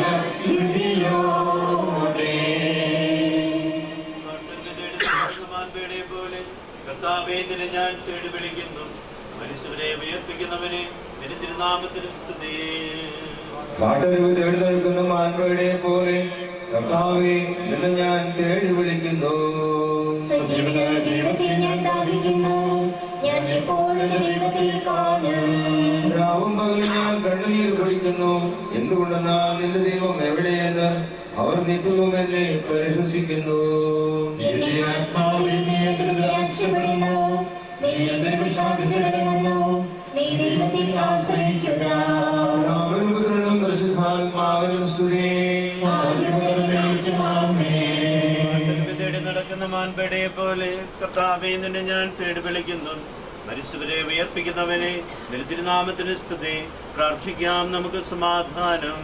കർത്താവേ, നിന്നെ ഞാൻ തേടി വിളിക്കുന്നു. മനുഷ്യരെ ഉയർപ്പിക്കുന്നവനെ നിന്റെ തിരുനാമത്തിനും സ്തുതി. കാട്ടരുവ് തേടി നിൽക്കുന്ന മാൻപേടെ പോലെ കർത്താവേ, നിന്നെ ഞാൻ തേടി വിളിക്കുന്നു. സജീവനായ ദൈവത്തെ ഞാൻ ദാഹിക്കുന്നു, ഞാൻ എപ്പോഴും ദൈവത്തെ കാണും. രാവും പകലും ഞാൻ കണ്ണുനീർ കുടിക്കുന്നു. എന്തുകൊണ്ടെന്നാൽ നിന്റെ ദൈവം എവിടെയെന്ന് അവർ നിത്യവും എന്നെ പരിഹസിക്കുന്നു. എന്റെ ആത്മാവിൽ നീ എന്തിനു ആശപ്പെടുന്നു? നീ എന്തിനു ശാന്തിച്ചു കിടങ്ങുന്നു? നീ ദൈവത്തിൽ ആശ്രയിക്കുക. രാമനും പുത്രനും മാൻപേടയെ പോലെ കർത്താവേ നിന്നെ ഞാൻ തേടി വിളിക്കുന്നു. മരിച്ചവരെ ഉയർപ്പിക്കുന്നവനെ തിരുനാമത്തിന് സ്തുതി. പ്രാർത്ഥിക്കാം, നമുക്ക് സമാധാനം.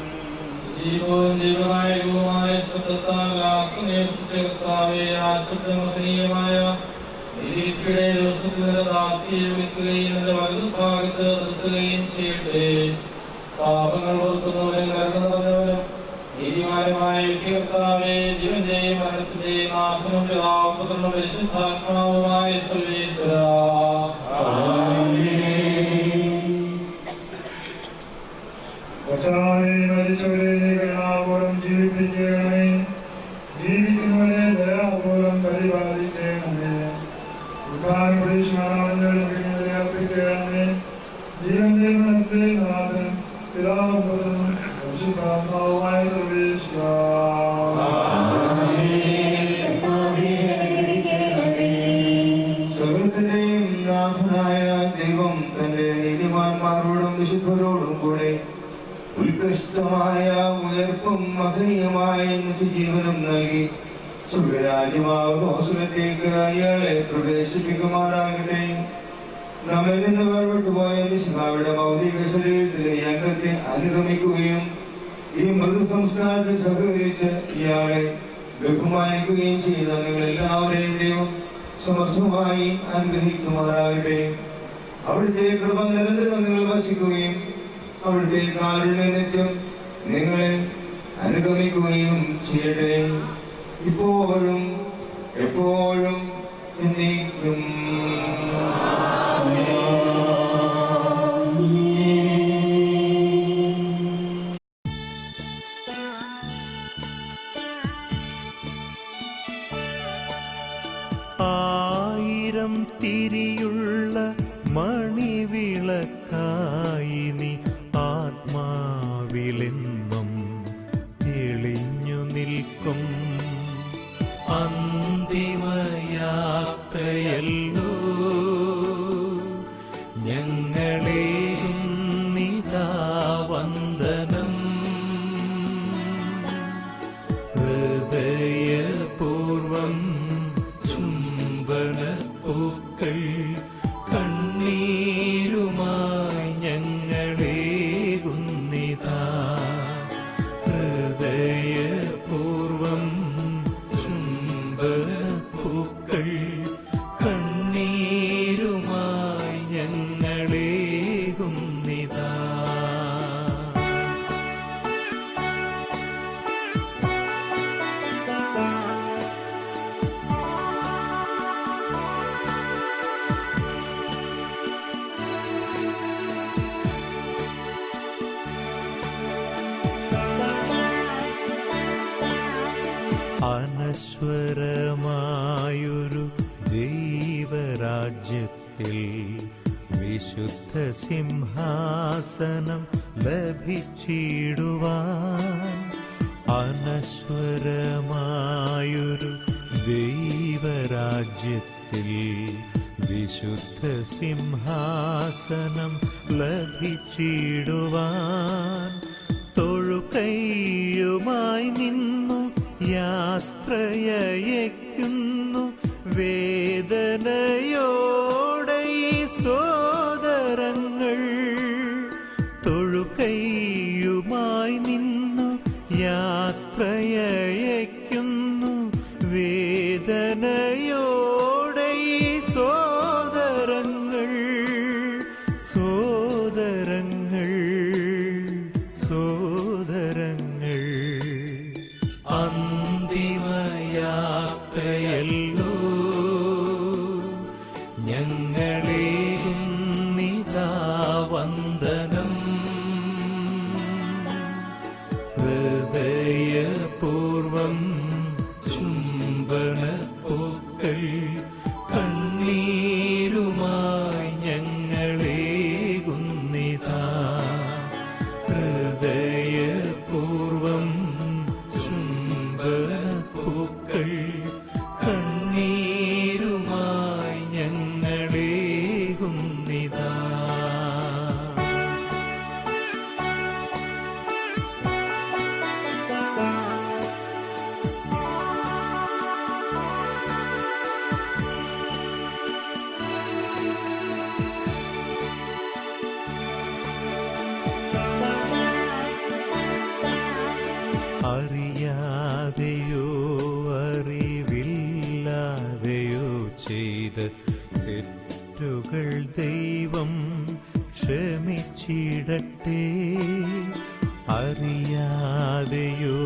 പാപങ്ങൾ ഓർക്കുന്നവരും കരുണ നിറഞ്ഞവരും നീതിമാനുമായ കർത്താവേ, ജീവന്റെയും മരണത്തിന്റെയും നാഥനും പിതാവും പുത്രനും പരിശുദ്ധാത്മാവുമായ സർവ്വേശ്വരാ, മരിച്ചവരെ നീ കരുണാപൂർവ്വം ജീവിപ്പിക്കണമേ. ജീവിക്കുന്നവരെ ദയാപൂർവ്വം പരിപാലിക്കണമേ. അർപ്പിക്കണമേ. ജീവന്റെ മരണത്തെ നാഥൻ പിതാവും പുത്രനും പരിശുദ്ധാത്മാവുമായ സർവ്വേശ്വരാ, സകലത്തിന്റെയും നാഥനായ ദൈവം തന്റെ നീതിമാന്മാരോടും വിശുദ്ധരോടും കൂടെ ഉത്കൃഷ്ടമായ ഉയർപ്പും മഹനീയമായ നിത്യജീവനും നൽകി സുഖരാജ്യമാകുന്നേക്ക് അയാളെ പ്രവേശിപ്പിക്കുമാറാകട്ടെ. നമ്മിൽ നിന്ന് വേർപെട്ടുപോയ മിശിഹായുടെ ഭൗതിക ശരീരത്തിലെ ഈ അംഗത്തെ അനുഗമിക്കുകയും ഈ മൃതസംസ്കാരത്തിൽ സഹകരിച്ച് ഇയാളെ ബഹുമാനിക്കുകയും ചെയ്ത നിങ്ങളെല്ലാവരെയും ദൈവം സമർത്ഥമായി അനുഗ്രഹിക്കുമാറാകട്ടെ. അവിടുത്തെ കൃപ നിരന്തരം നിങ്ങൾ വസിക്കുകയും അവിടുത്തെ കാരുണ്യ നിത്യം നിങ്ങളെ അനുഗമിക്കുകയും ചെയ്യട്ടെ, ഇപ്പോഴും എപ്പോഴും എന്നേക്കും. ആയിരം തിരിയുള്ള മണിവിളക്കായി നീ ആത്മാവിലെന്നും തെളിഞ്ഞു നിൽക്കും. അന്തിമയാത്രയല്ലോ ഞങ്ങളേകും നിതാ വന്ദനം. ഹൃദയപൂർവം ചുംബനപ്പൂക്കൾ കണ്ണീരുമായി ഞങ്ങളേകുന്നിതാ. ഹൃദയപൂർവം ചുംബനപ്പൂക്കൾ കണ്ണീരുമായി ഞങ്ങളേകുന്നിതാ. അനശ്വരമായൊരു ദൈവരാജ്യത്തിൽ വിശുദ്ധ സിംഹാസനം ലഭിച്ചിടുവാൻ. അനശ്വരമായൊരു ദൈവരാജ്യത്തിൽ വിശുദ്ധ സിംഹാസനം ലഭിച്ചിടുവാൻ. തൊഴുകൈയുമായി നിന്നു യാത്രയയക്കുന്നു വേദനയോടെ ഈ സോദരങ്ങൾ. തൊഴുകൈയുമായി നിന്നു യാത്രയയക്കുന്നു വേദനയോടെ ഈ സോദരങ്ങൾ. സോദരങ്ങൾ സോദരങ്ങൾ അന്തിമയാത്രയല്ലോ ഞങ്ങളേകും നിതാ വന്ദനം. ഹൃദയപൂർവം അറിയാതെയോ അറിവില്ലാതെയോ ചെയ്ത തെറ്റുകൾ ദൈവം ക്ഷമിച്ചിടട്ടെ. അറിയാതെയോ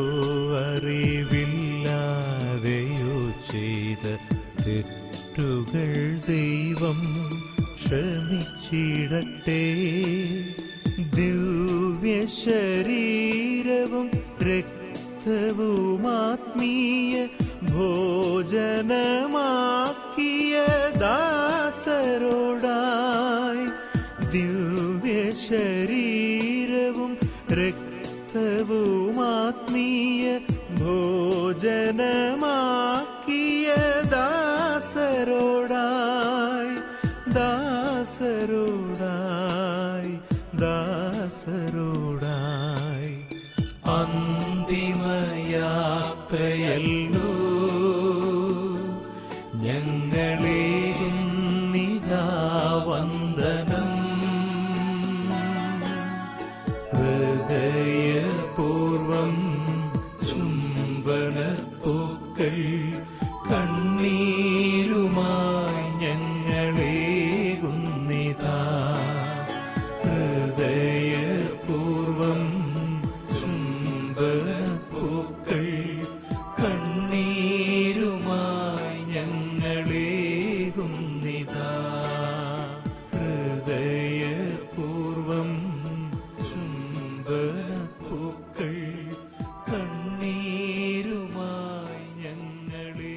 അറിവില്ലാതെയോ ചെയ്ത തെറ്റുകൾ ദൈവം ക്ഷമിച്ചിടട്ടെ. ദിവ്യശരീരവും രക്തവുമാത്മീയ ഭോജനമാക്കിയ ദാസരോടായി, ദിവ്യശരീരവും രക്തവുമാത്മീയ ഭോജനമാക്കിയ ദാസരോടായി, ദാസരോടായി, ദാസരോടായി. അന്തിമയാത്രയല്ലോ ഞങ്ങളേകുന്നിതാ വന്ദനം. ഹൃദയപൂർവം ചുംബനപ്പൂക്കൾ കണ്ണീരുമായി ഞങ്ങളേകുന്നിതാ. ഹൃദയപൂർവം ചുംബനപ്പൂക്കൾ കണ്ണീരുമായി ഞങ്ങളേകുന്നിതാ. ഹൃദയപൂർവം ചുംബനപ്പൂക്കൾ കണ്ണീരുമായി ഞങ്ങളേകുന്നിതാ.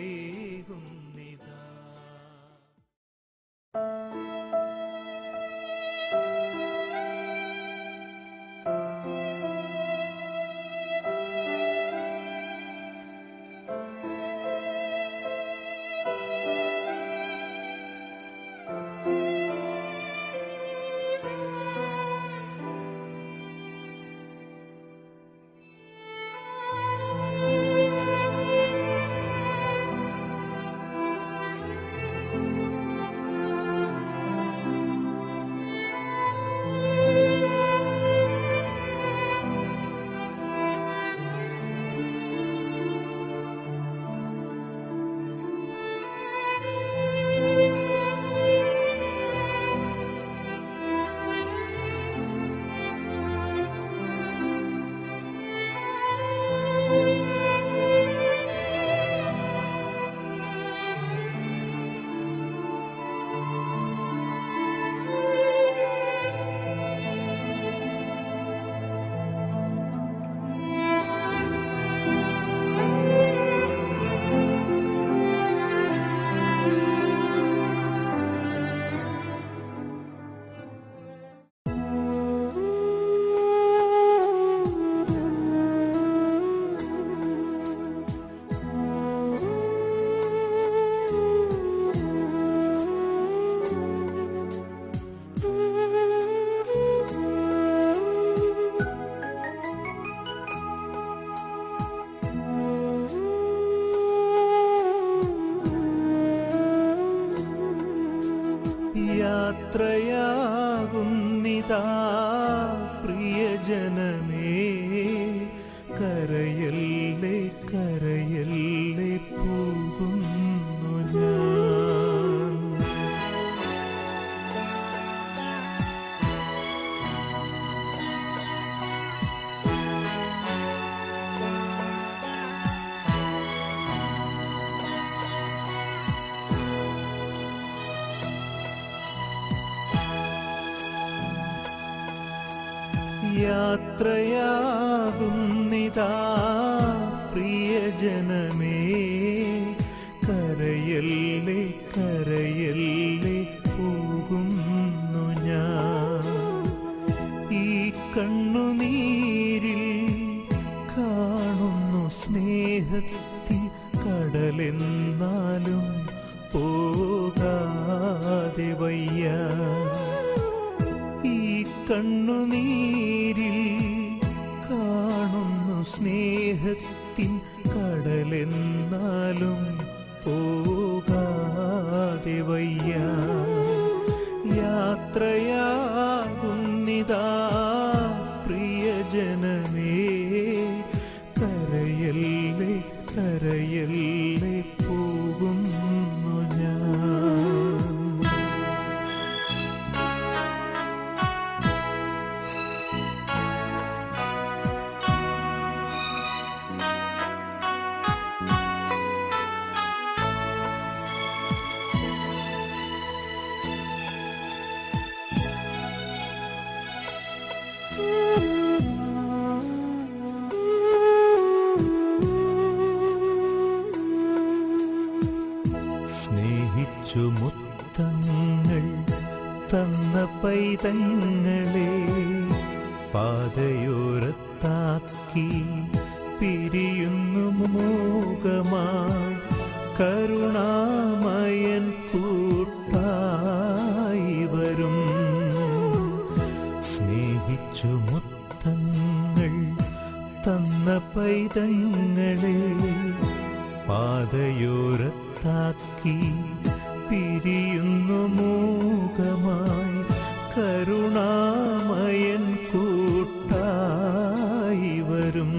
യാത്രയാകുന്നിതാ പ്രിയജനമേ, കരയല്ലേ കരയല്ലേ പോകുന്നു ഞാൻ. യാത്രയാകുന്നിതാ പ്രിയജനമേ, കരയല്ലേ കരയല്ലേ പോകുന്നു ഞാൻ. ഈ കണ്ണുനീരിൽ കാണുന്നു സ്നേഹത്തിൻ കടലെന്നാലും പോകാതെ വയ്യ. ഈ കണ്ണുനീരിൽ കാണുന്നു സ്നേഹത്തിൻ കടലെന്നാലും പോകാതെ വയ്യ. യാത്രയാകുന്നിതാ പ്രിയജനമേ, കര പൈതങ്ങളെ പാതയോരത്താക്കി പിരിയുന്നു മൂകമായി കരുണാമയൻ കൂട്ടായി വരും. സ്നേഹിച്ചു മുത്തങ്ങൾ തന്ന പൈതങ്ങളെ പാതയോരത്താക്കി പിരിയുന്നു മൂകമായി കരുണാമയൻ കൂട്ടായി വരും.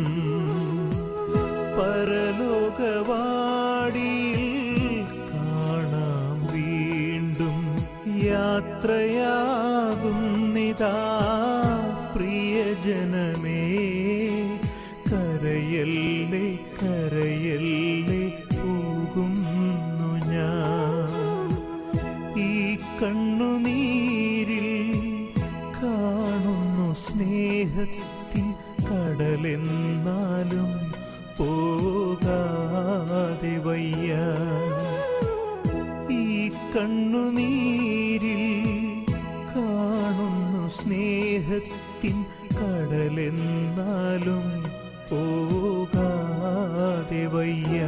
പരലോകവാടിയിൽ കാണാം വീണ്ടും യാത്രയാകുന്നിതാ പ്രിയജനമേ. കരയല്ലേ കരയല്ലേ പോകുന്നു ഞാൻ. ഈ കണ്ണുനീരിൽ കാണുന്നു സ്നേഹത്തിൻ കടലെന്നാലും പോകാതെ വയ്യ. ഈ കണ്ണുനീരിൽ കാണുന്നു സ്നേഹത്തിൻ കടലെന്നാലും പോകാതെ വയ്യ.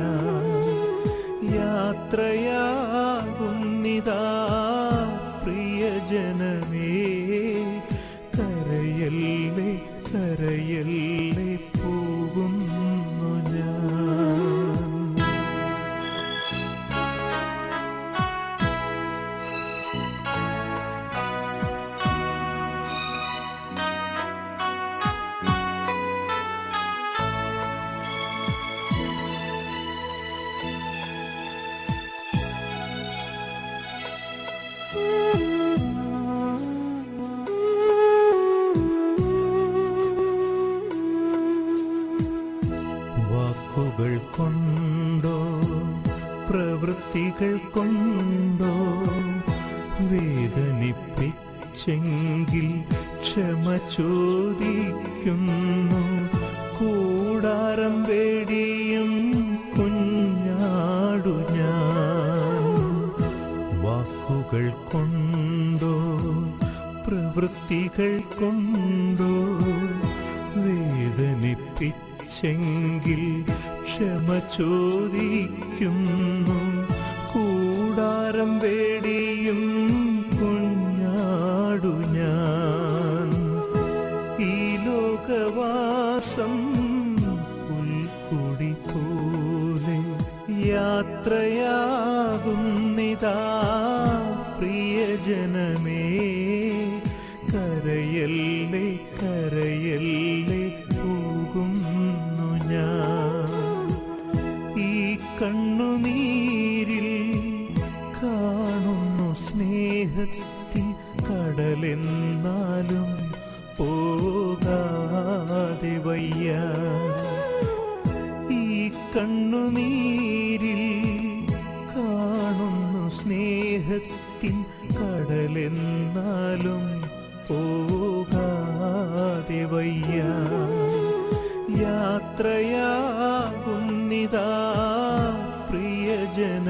യാത്രയാകുന്നിതാ പ്രിയജനമേ. കരയല്ലേ കരയല്ലേ പോകുന്നു ഞാൻ. വാക്കുകൾ കൊണ്ടോ പ്രവൃത്തികൾ കൊണ്ടോ വേദനിപ്പിച്ചെങ്കിൽ ക്ഷമ ചോദിക്കുന്നു. കൂടാരം വേടിയും കുഞ്ഞാടു ഞാൻ. വാക്കുകൾ കൊണ്ടോ പ്രവൃത്തികൾ കൊണ്ടോ വേദനിപ്പിച്ചെങ്കിൽ ക്ഷമ ചോദിക്കുന്നു. കൂടാരം വേടിയും കുഞ്ഞാടു ഞാൻ. ഈ ലോകവാസം പുൽക്കൊടി പോലെ യാത്രയാകുന്നിതാ പ്രിയജനമേ. കരയല്ലേ കരയല്ലേ പോകുന്നു ഞാൻ. ഈ കണ്ണുനീരിൽ കാണുന്നു സ്നേഹത്തിൻ കടലെന്നാലും പോകാതെ വയ്യ. ഈ കണ്ണുനീരിൽ കാണുന്നു സ്നേഹത്തിൻ കടലെന്നാലും പോകാതെ വയ്യ. യാത്രയാകുന്നിതാ പ്രിയജന